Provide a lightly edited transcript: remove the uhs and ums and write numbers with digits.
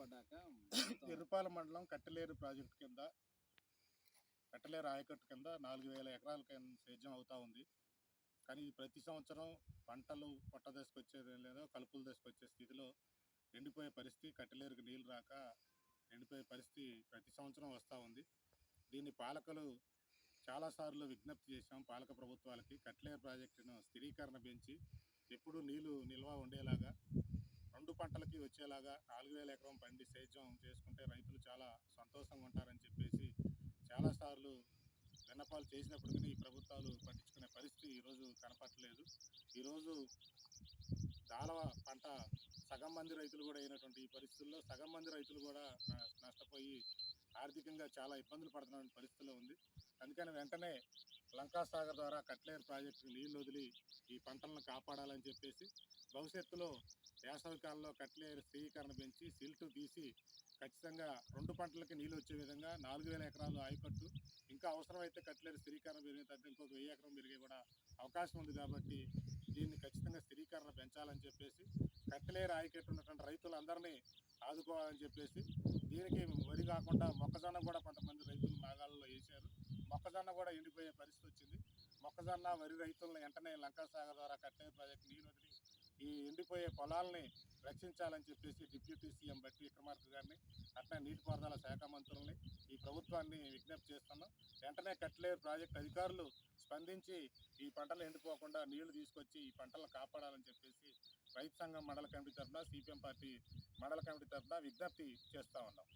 పడ్డాక ఎర్రుపాలెం మండలం కట్టెలేరు ప్రాజెక్టు కింద కట్టెలేరు ఆయకట్టు కింద 4000 ఎకరాలకి సేద్యం అవుతూ ఉంది. కానీ ఇది ప్రతి సంవత్సరం పంటలు పొట్ట దశకొచ్చేది లేదో కలుపులు దశకొచ్చే స్థితిలో ఎండిపోయే పరిస్థితి, కట్టెలేరుకి నీళ్ళు రాక ఎండిపోయే పరిస్థితి ప్రతి సంవత్సరం వస్తూ ఉంది. దీన్ని పాలకులు చాలాసార్లు విజ్ఞప్తి చేశాం. పాలక ప్రభుత్వాలకి కట్టెలేరు ప్రాజెక్టును స్థిరీకరణ పెంచి ఎప్పుడు నీళ్లు నిల్వ ఉండేలాగా 2 పంటలకి వచ్చేలాగా 4000 ఎకరం పండి సేద్యం చేసుకుంటే రైతులు చాలా సంతోషంగా ఉంటారని చెప్పేసి చాలాసార్లు విన్నపాలు చేసినప్పటికీ ఈ ప్రభుత్వాలు పట్టించుకునే పరిస్థితి ఈరోజు కనపట్టలేదు. ఈరోజు దాళవ పంట సగం మంది రైతులు కూడా అయినటువంటి ఈ పరిస్థితుల్లో సగం మంది రైతులు కూడా నష్టపోయి ఆర్థికంగా చాలా ఇబ్బందులు పడుతున్న పరిస్థితిలో ఉంది. అందుకని వెంటనే లంకాసాగర్ ద్వారా కట్లేరు ప్రాజెక్టుకు నీళ్లు వదిలి ఈ పంటలను కాపాడాలని చెప్పేసి భవిష్యత్తులో వేసవి కాలంలో కట్లేరు స్థిరీకరణ పెంచి సిల్టు తీసి ఖచ్చితంగా 2 పంటలకి నీళ్ళు వచ్చే విధంగా 4000 ఎకరాలు ఆయకట్టు, ఇంకా అవసరమైతే కట్లేరు స్థిరీకరణ పెరిగిన తర్వాత ఇంకొక 1000 ఎకరం పెరిగే కూడా అవకాశం ఉంది. కాబట్టి దీన్ని ఖచ్చితంగా స్థిరీకరణ పెంచాలని చెప్పేసి కట్టెలేరు ఆయకట్టు ఉన్నటువంటి రైతులందరినీ ఆదుకోవాలని చెప్పేసి దీనికి వరి కాకుండా మొక్కజొన్న కూడా కొంతమంది రైతులు మేఘాలలో వేశారు. మొక్కజొన్న కూడా ఎండిపోయే పరిస్థితి వచ్చింది. మొక్కజొన్న వరి రైతులను వెంటనే లంకాసాగర్ ద్వారా కట్టెలేరు ప్రాజెక్టు నీరు వదిలి ఈ ఎండిపోయే పొలాలని రక్షించాలని చెప్పేసి డిప్యూటీ సీఎం బట్టి విక్రమార్క గారిని, అట్లా నీటిపారుదల శాఖ మంత్రుల్ని, ఈ ప్రభుత్వాన్ని విజ్ఞప్తి చేస్తున్నాం. వెంటనే కట్టెలేరు ప్రాజెక్టు అధికారులు స్పందించి ఈ పంటలు ఎండిపోకుండా నీళ్లు తీసుకొచ్చి ఈ పంటలను కాపాడాలని చెప్పేసి రైతు సంఘం మండల కమిటీ తరఫున, సిపిఎం పార్టీ మండల కమిటీ తరఫున విజ్ఞప్తి చేస్తూ ఉన్నాం.